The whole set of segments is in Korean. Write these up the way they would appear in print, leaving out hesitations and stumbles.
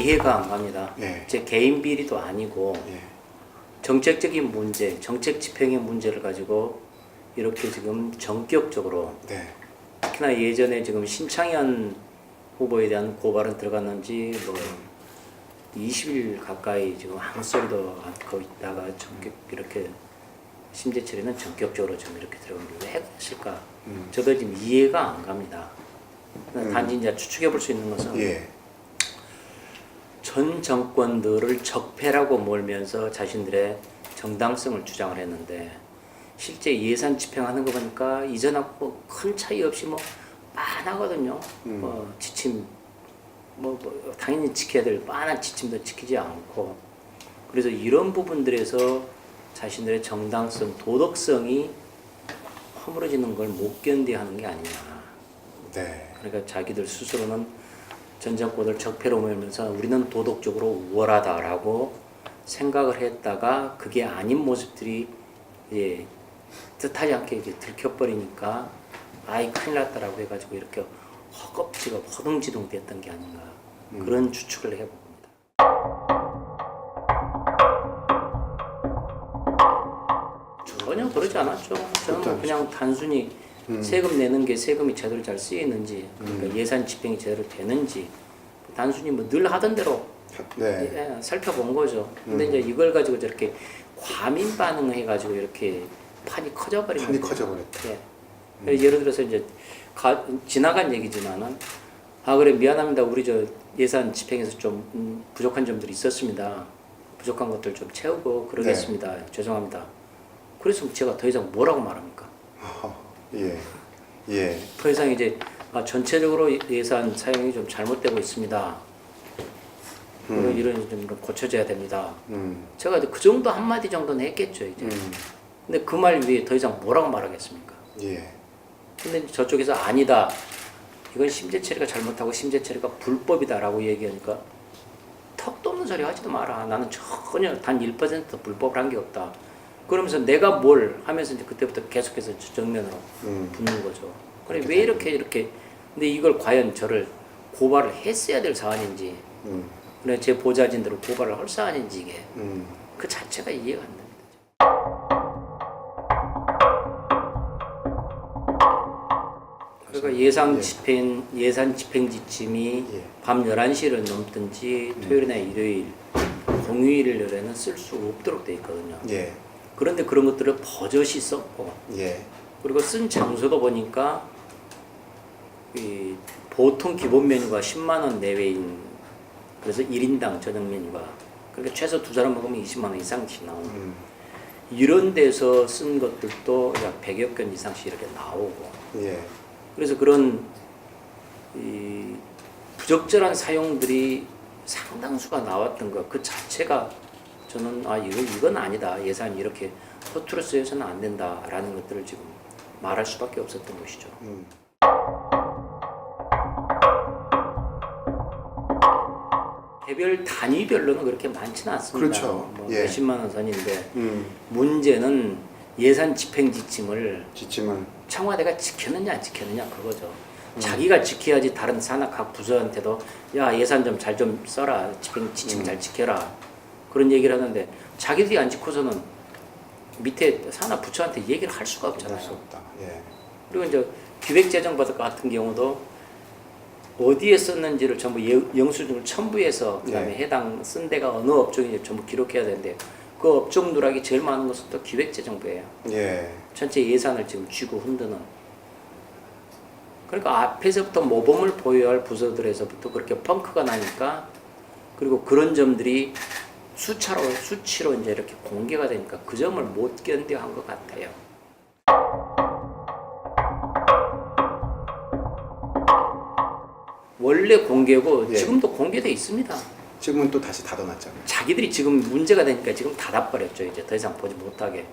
이해가 안 갑니다. 예. 제 개인 비리도 아니고 예. 정책적인 문제, 정책 집행의 문제를 가지고 이렇게 지금 전격적으로 네. 특히나 예전에 지금 신창현 후보에 대한 고발은 들어갔는지 뭐 20일 가까이 지금 아무 소리도 않고 있다가 전격 이렇게 심재철이는 전격적으로 지금 이렇게 들어가는데 왜 그랬을까? 저도 지금 이해가 안 갑니다. 단지 이제 추측해 볼 수 있는 것은 예. 전 정권들을 적폐라고 몰면서 자신들의 정당성을 주장을 했는데 실제 예산 집행하는 거 보니까 이전하고 큰 차이 없이 뭐 빤하거든요. 지침 뭐 당연히 지켜야 될 빤한 지침도 지키지 않고 그래서 이런 부분들에서 자신들의 정당성, 도덕성이 허물어지는 걸 못 견뎌하는 게 아니냐. 네. 그러니까 자기들 스스로는 전 정권을 적폐로 몰면서 우리는 도덕적으로 우월하다라고 생각을 했다가 그게 아닌 모습들이 예, 뜻하지 않게 이제 들켜버리니까 아이 큰일 났다라고 해가지고 이렇게 허겁지겁 허둥지둥 됐던 게 아닌가 그런 추측을 해봅니다. 전혀 그러지 않았죠. 저는 그냥 단순히 세금 내는 게 세금이 제대로 잘 쓰이는지 그러니까 예산 집행이 제대로 되는지 단순히 뭐 늘 하던 대로 네. 예, 살펴본 거죠. 근데 이제 이걸 가지고 저렇게 과민 반응을 해가지고 이렇게 판이 커져버린 판이 거죠. 커져버렸다. 예. 예를 들어서 이제 지나간 얘기지만은 그래 미안합니다. 우리 저 예산 집행에서 좀 부족한 점들이 있었습니다. 부족한 것들 좀 채우고 그러겠습니다. 네. 죄송합니다. 그래서 제가 더 이상 뭐라고 말합니까? 예. 예. 더 이상 이제 전체적으로 예산 사용이 좀 잘못되고 있습니다. 이런 좀 고쳐져야 됩니다. 제가 이제 그 정도 한마디 정도는 했겠죠 이제. 근데 그 말 위에 더 이상 뭐라고 말하겠습니까? 예. 근데 저쪽에서 아니다. 이건 심재철이가 잘못하고 심재철이가 불법이다라고 얘기하니까 턱도 없는 소리 하지도 마라. 나는 전혀 단 1%도 불법을 한 게 없다. 그러면서 내가 뭘 하면서 이제 그때부터 계속해서 정면으로 붙는 거죠. 그래 왜 이렇게 근데 이걸 과연 저를 고발을 했어야 될 사안인지 그래 제 보좌진들을 고발을 할 사안인지 이게 그 자체가 이해가 안 됩니다. 그러니까 예산 집행 지침이 밤 11시를 넘든지 토요일이나 일요일 공휴일에는 쓸 수 없도록 돼 있거든요. 예. 그런데 그런 것들을 버젓이 썼고 예. 그리고 쓴 장소도 보니까 이 보통 기본 메뉴가 10만 원 내외인 그래서 1인당 저녁 메뉴가 그러니까 최소 두 사람 먹으면 20만 원 이상씩 나오는 이런 데서 쓴 것들도 약 100여 건 이상씩 이렇게 나오고 예. 그래서 그런 이 부적절한 사용들이 상당수가 나왔던 것 그 자체가 저는 이건 아니다. 예산이 이렇게 허투루 쓰여서는 안 된다라는 것들을 지금 말할 수밖에 없었던 것이죠. 개별 단위별로는 그렇게 많지는 않습니다. 그렇죠. 뭐 예. 몇십만 원 선인데 문제는 예산 집행 지침을 청와대가 지켰느냐 안 지켰느냐 그거죠. 자기가 지켜야지 다른 산하 각 부서한테도 야 예산 좀 잘 좀 써라 집행 지침 잘 지켜라 그런 얘기를 하는데 자기들이 안 지켜서는 밑에 산하 부처한테 얘기를 할 수가 없잖아요. 수 없다. 예. 그리고 이제 기획재정부 같은 경우도 어디에 썼는지를 전부 영수증을 첨부해서 그다음에 해당 쓴 데가 어느 업종인지 전부 기록해야 되는데 그 업종 누락이 제일 많은 것은 또 기획재정부예요. 예. 전체 예산을 지금 쥐고 흔드는. 그러니까 앞에서부터 모범을 보여야 할 부서들에서부터 그렇게 펑크가 나니까 그리고 그런 점들이 수치로 이제 이렇게 공개가 되니까 그 점을 못 견뎌 한 것 같아요. 원래 공개고 지금도 공개돼 있습니다. 지금은 또 다시 닫아놨잖아요. 자기들이 지금 문제가 되니까 지금 닫아버렸죠. 이제 더 이상 보지 못하게.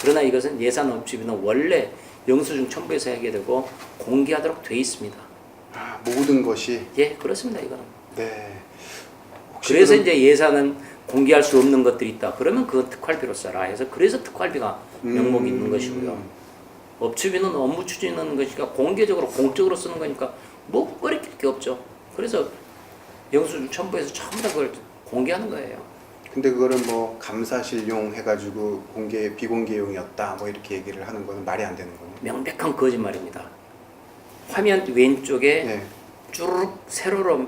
그러나 이것은 예산 업주비는 원래 영수증 첨부해서 하게 되고 공개하도록 돼 있습니다. 모든 것이 예, 그렇습니다. 이거는. 네. 그래서 이제 예산은 공개할 수 없는 것들이 있다. 그러면 그건 특활비로 써라 해서 그래서 특활비가 명목이 있는 것이고요. 업추비는 업무 추진하는 것이니까 공개적으로 공적으로 쓰는 거니까 뭐 꺼리낄 게 없죠. 그래서 영수증 첨부해서 전부 다 그걸 공개하는 거예요. 근데 그거는 뭐 감사실용 해가지고 비공개용이었다 뭐 이렇게 얘기를 하는 거는 말이 안 되는 거네. 명백한 거짓말입니다. 화면 왼쪽에 네. 쭈르륵 세로로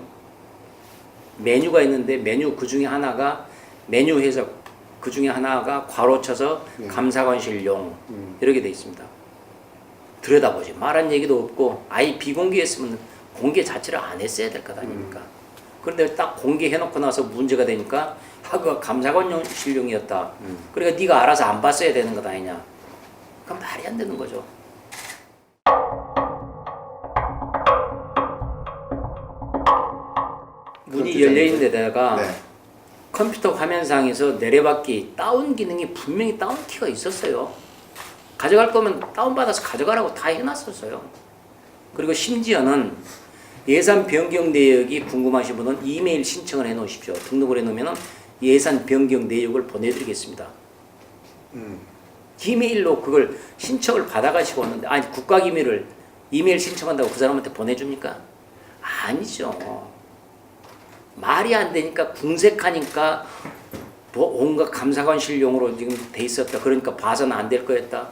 메뉴가 있는데 메뉴 그 중에 하나가 메뉴 해석 그 중에 하나가 괄호 쳐서 네. 감사관실용 이렇게 돼 있습니다. 들여다보지 말한 얘기도 없고 아예 비공개했으면 공개 자체를 안 했어야 될 것 아닙니까? 그런데 딱 공개해놓고 나서 문제가 되니까 그거 감사관실용이었다. 그러니까 네가 알아서 안 봤어야 되는 것 아니냐? 그건 말이 안 되는 거죠. 문이 열려있는 데다가 네. 컴퓨터 화면상에서 내려받기 다운 기능이 분명히 다운 키가 있었어요. 가져갈 거면 다운받아서 가져가라고 다 해놨었어요. 그리고 심지어는 예산 변경 내역이 궁금하신 분은 이메일 신청을 해 놓으십시오. 등록을 해 놓으면 예산 변경 내역을 보내드리겠습니다. 이메일로 그걸 신청을 받아가시고 왔는데 아니 국가기밀을 이메일 신청한다고 그 사람한테 보내줍니까? 아니죠. 말이 안 되니까 궁색하니까 뭐 온갖 감사관실용으로 지금 돼 있었다. 그러니까 봐서는 안 될 거였다.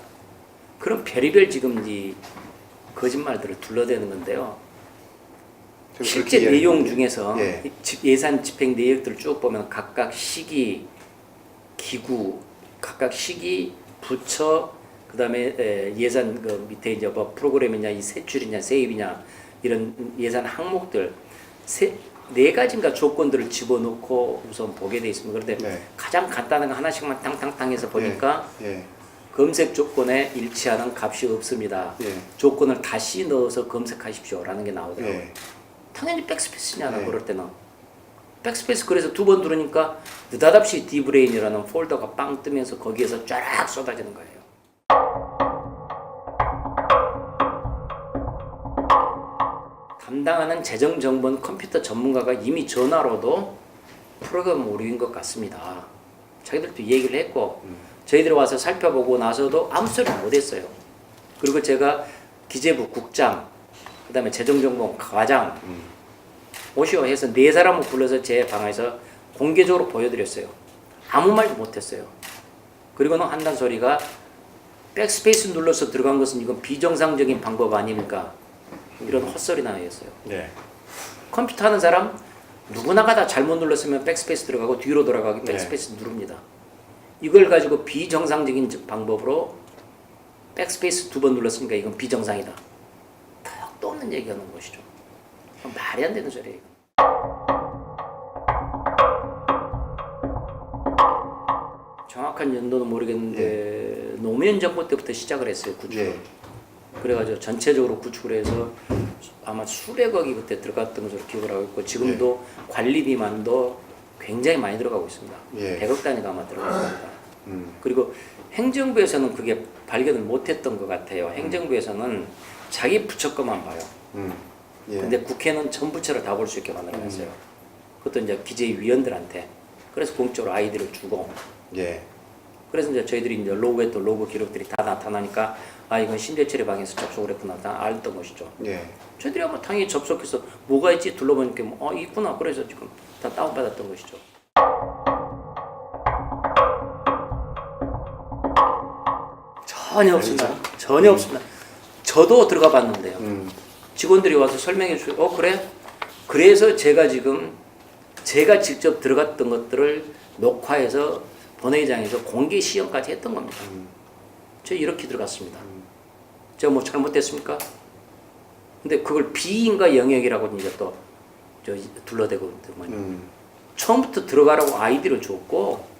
그런 별의별 지금 이 거짓말들을 둘러대는 건데요. 실제 내용 중에서 예. 예산 집행 내역들을 쭉 보면 각각 시기, 기구, 각각 시기, 부처, 그다음에 예산 그 밑에 이제 뭐 프로그램이냐, 이 세출이냐, 세입이냐 이런 예산 항목들 네 가지인가 조건들을 집어넣고 우선 보게 돼 있습니다. 그런데 네. 가장 간단한 거 하나씩만 탕탕탕 해서 보니까 예. 검색 조건에 일치하는 값이 없습니다. 예. 조건을 다시 넣어서 검색하십시오라는 게 나오더라고요. 예. 당연히 백스페이스냐나 네. 그럴 때는 백스페이스 그래서 두 번 누르니까 느닷없이 D브레인이라는 폴더가 빵 뜨면서 거기에서 쫙 쏟아지는 거예요. 담당하는 재정정보는 컴퓨터 전문가가 이미 전화로도 프로그램 오류인 것 같습니다. 자기들도 얘기를 했고 저희들이 와서 살펴보고 나서도 아무 소리 못했어요. 그리고 제가 기재부 국장 그 다음에 재정정보 과장 오시오 해서 네 사람을 불러서 제 방에서 공개적으로 보여드렸어요. 아무 말도 못했어요. 그리고는 한단 소리가 백스페이스 눌러서 들어간 것은 이건 비정상적인 방법 아닙니까? 이런 헛소리나 했어요. 네. 컴퓨터 하는 사람 누구나가 다 잘못 눌렀으면 백스페이스 들어가고 뒤로 돌아가기 네. 백스페이스 누릅니다. 이걸 가지고 비정상적인 방법으로 백스페이스 두 번 눌렀으니까 이건 비정상이다. 턱도 없는 얘기하는 것이죠. 말이 안 되는 소리예요. 정확한 연도는 모르겠는데 노무현 정부 때부터 시작을 했어요. 구축을. 예. 그래가지고 전체적으로 구축을 해서 아마 수백억이 그때 들어갔던 것으로 기억을 하고 있고 지금도 관리비만도 굉장히 많이 들어가고 있습니다. 예. 100억 단위가 아마 들어갈 겁니다. 그리고 행정부에서는 그게 발견을 못했던 것 같아요. 행정부에서는 자기 부처 것만 봐요. 예. 근데 국회는 전 부처를 다 볼 수 있게 만들어놨어요. 그것도 이제 기재위원들한테. 그래서 공적으로 아이디를 주고. 예. 그래서 이제 저희들이 이제 로그에 또 로그 기록들이 다 나타나니까 아 이건 심재철의 방에서 접속을 했구나 다 알던 것이죠. 예. 저희들이 한번 당연히 접속해서 뭐가 있지 둘러보니까 있구나 그래서 지금 다 다운받았던 것이죠. 전혀 없습니다. 전혀 없습니다. 저도 들어가 봤는데요. 직원들이 와서 설명해 주고 그래? 그래서 제가 지금 제가 직접 들어갔던 것들을 녹화해서 본회의장에서 공개 시연까지 했던 겁니다. 저 이렇게 들어갔습니다. 제가 뭐 잘못됐습니까? 근데 그걸 비인가 영역이라고 이제 또 둘러대고 있더만요. 처음부터 들어가라고 아이디를 줬고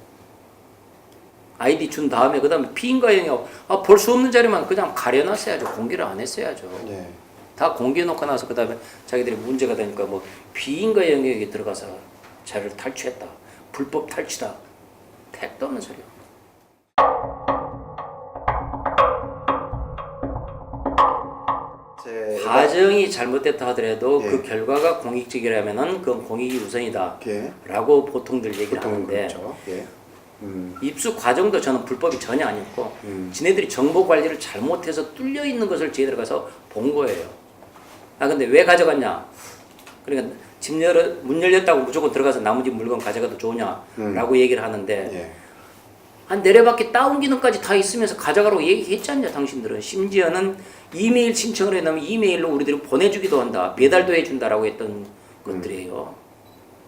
아이디 준 다음에 그 다음에 비인가 영역 볼 수 없는 자리만 그냥 가려놨어야죠. 공개를 안 했어야죠. 예. 다 공개해놓고 나서 그 다음에 자기들이 문제가 되니까 뭐 비인가 영역에 들어가서 자료를 탈취했다. 불법 탈취다. 택도 없는 소리야. 과정이 잘못됐다 하더라도 예. 그 결과가 공익적이라면은 그건 공익이 우선이다. 예. 라고 보통들 얘기를 보통은 하는데 그렇죠. 예. 입수 과정도 저는 불법이 전혀 아니었고 지네들이 정보 관리를 잘못해서 뚫려 있는 것을 저희들 가서 본 거예요. 근데 왜 가져갔냐? 그러니까 문 열렸다고 무조건 들어가서 나머지 물건 가져가도 좋으냐라고 얘기를 하는데 예. 한 내려받기 다운 기능까지 다 있으면서 가져가라고 얘기했지 않냐 당신들은. 심지어는 이메일 신청을 해놓으면 이메일로 우리들이 보내주기도 한다. 배달도 해준다라고 했던 것들이에요.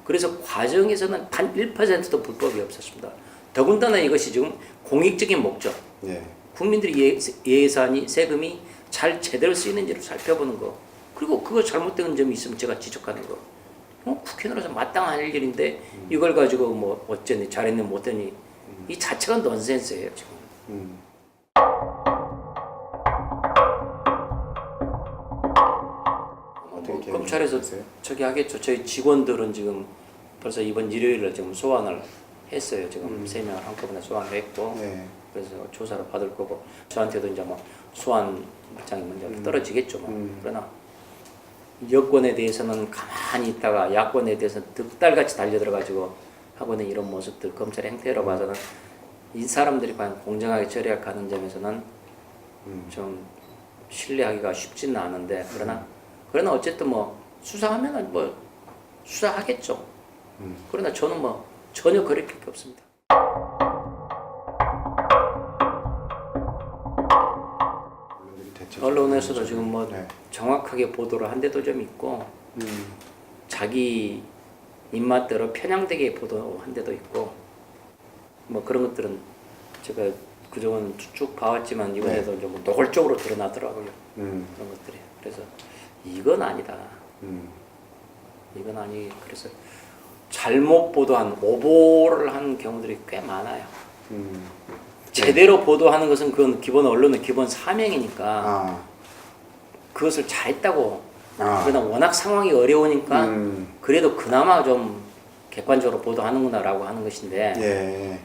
그래서 과정에서는 단 1%도 불법이 없었습니다. 더군다나 이것이 지금 공익적인 목적. 예. 국민들이 예산이 세금이 잘 제대로 쓰이는지를 살펴보는 거. 그리고 그거 잘못된 점이 있으면 제가 지적하는 거. 국회의원으로서 마땅한 할 일인데 이걸 가지고 뭐 어쩌니 잘했니 못했니 이 자체가 넌센스예요 지금. 어떻게 검찰에서 생각하세요? 저기 하겠죠. 저희 직원들은 지금 벌써 이번 일요일에 지금 소환을 했어요. 지금 3명을 한꺼번에 소환을 했고 예. 그래서 조사를 받을 거고 저한테도 이제 뭐 소환 물장이 먼저 떨어지겠죠. 뭐. 그러나 여권에 대해서는 가만히 있다가 야권에 대해서는 득달같이 달려들어가지고 하고 있는 이런 모습들 검찰의 행태로 봐서는 이 사람들이 과연 공정하게 처리하는 점에서는 좀 신뢰하기가 쉽지는 않은데 그러나 어쨌든 뭐 수사하면은 뭐 수사하겠죠. 그러나 저는 뭐 전혀 거릴 게 없습니다. 언론에서도 지금 뭐 네. 정확하게 보도를 한 데도 좀 있고 자기 입맛대로 편향되게 보도한 데도 있고 뭐 그런 것들은 제가 그동안 쭉 봐왔지만 이번에도 좀 노골적으로 드러나더라고요. 그런 것들이. 그래서 이건 아니다. 이건 아니. 그래서 잘못 보도한 오보를 한 경우들이 꽤 많아요. 제대로 보도하는 것은 그건 기본 언론의 기본 사명이니까 그것을 잘했다고. 그러나 워낙 상황이 어려우니까 그래도 그나마 좀 객관적으로 보도하는구나라고 하는 것인데 예.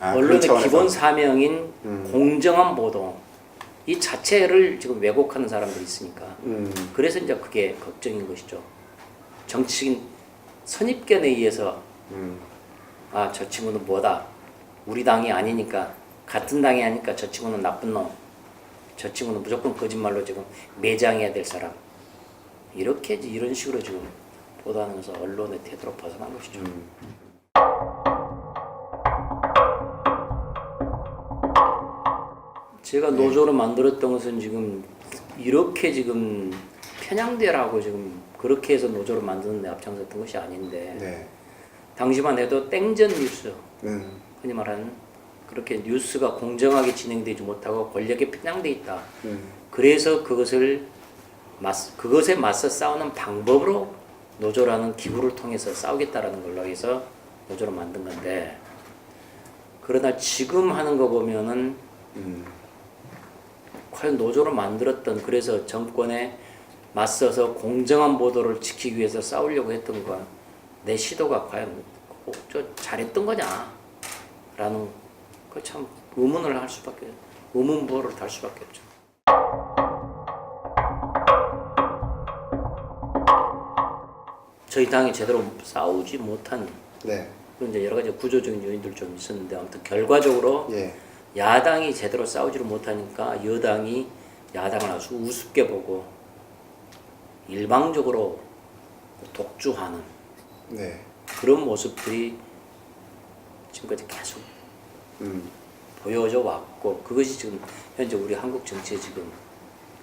언론의 그런 기본 차원에서. 사명인 공정한 보도 이 자체를 지금 왜곡하는 사람들이 있으니까 그래서 이제 그게 걱정인 것이죠. 정치인 선입견에 의해서 아, 저 친구는 뭐다. 우리 당이 아니니까 같은 당이 아니니까 저 친구는 나쁜 놈. 저 친구는 무조건 거짓말로 지금 매장해야 될 사람. 이렇게 이런 식으로 지금 보도하는 것은 언론의 태도로 벗어난 것이죠. 제가 노조로 만들었던 것은 지금 이렇게 지금 편향되라고 지금 그렇게 해서 노조를 만드는 데 앞장섰던 것이 아닌데 네. 당시만 해도 땡전 뉴스 흔히 말하는 그렇게 뉴스가 공정하게 진행되지 못하고 권력에 편향돼 있다. 그래서 그것에 맞서 싸우는 방법으로 노조라는 기구를 통해서 싸우겠다라는 걸로 해서 노조를 만든 건데 그러나 지금 하는 거 보면은 과연 노조를 만들었던 그래서 정권에 맞서서 공정한 보도를 지키기 위해서 싸우려고 했던 건 내 시도가 과연 잘했던 거냐라는 그 참 의문을 할 수밖에 의문부호를 달 수밖에 없죠. 저희 당이 제대로 싸우지 못한 네. 그런 이제 여러 가지 구조적인 요인들 좀 있었는데 아무튼 결과적으로 예. 야당이 제대로 싸우지를 못하니까 여당이 야당을 아주 우습게 보고 일방적으로 독주하는 네. 그런 모습들이 지금까지 계속 보여져 왔고 그것이 지금 현재 우리 한국 정치의 지금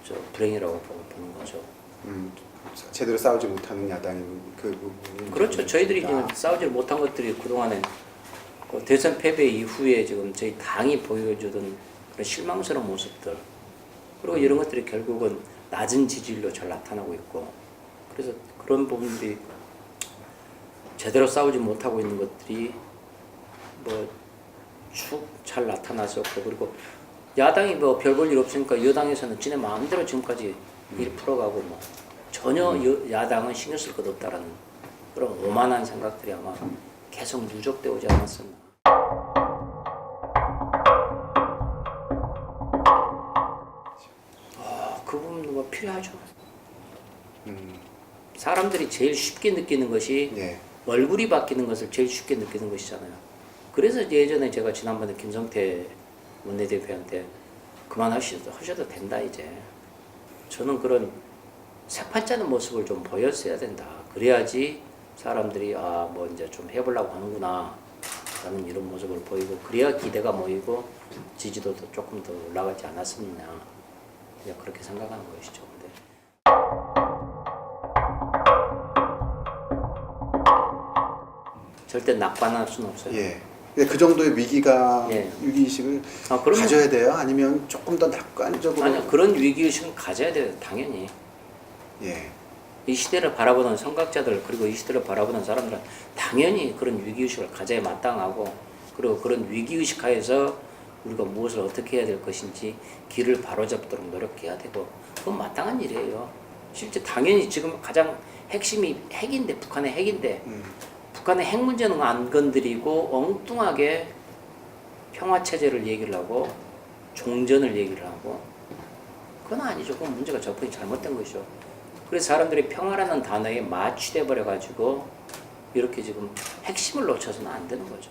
저 불행이라고 보는 거죠. 제대로 싸우지 못하는 야당이 그 부분이 그렇죠. 저희들이 있습니다. 지금 싸우지 못한 것들이 그동안에 그 대선 패배 이후에 지금 저희 당이 보여주던 그런 실망스러운 모습들 그리고 이런 것들이 결국은 낮은 지지율로 잘 나타나고 있고 그래서 그런 부분들이 제대로 싸우지 못하고 있는 것들이 뭐 쭉 잘 나타났었고 그리고 야당이 뭐 별 볼 일 없으니까 여당에서는 지네 마음대로 지금까지 일 풀어가고 뭐 전혀 야당은 신경 쓸 것 없다라는 그런 오만한 생각들이 아마 계속 누적되어 오지 않았었나. 그 부분도 뭐 필요하죠. 사람들이 제일 쉽게 느끼는 것이 예. 얼굴이 바뀌는 것을 제일 쉽게 느끼는 것이잖아요. 그래서 예전에 제가 지난번에 김성태 원내대표한테 그만하셔도 된다 이제. 저는 그런 새판짜는 모습을 좀 보였어야 된다. 그래야지 사람들이 아 뭐 이제 좀 해보려고 하는구나 라는 이런 모습을 보이고 그래야 기대가 모이고 지지도도 조금 더 올라가지 않았었느냐 그냥 그렇게 생각하는 것이죠. 근데 절대 낙관할 수는 없어요. 예. 근데 그 정도의 위기가 예. 위기의식을 그러면 가져야 돼요? 아니면 조금 더 낙관적으로? 아니요 그런 위기의식은 가져야 돼요. 당연히 예. 이 시대를 바라보는 선각자들 그리고 이 시대를 바라보는 사람들은 당연히 그런 위기의식을 가져야 마땅하고 그리고 그런 위기의식 하에서 우리가 무엇을 어떻게 해야 될 것인지 길을 바로잡도록 노력해야 되고 그건 마땅한 일이에요. 실제 당연히 지금 가장 핵심이 핵인데 북한의 핵인데 북한의 핵 문제는 안 건드리고 엉뚱하게 평화체제를 얘기를 하고 종전을 얘기를 하고 그건 아니죠. 그건 문제가 접근이 잘못된 것이죠. 그래서 사람들이 평화라는 단어에 마취돼 버려가지고 이렇게 지금 핵심을 놓쳐서는 안 되는 거죠.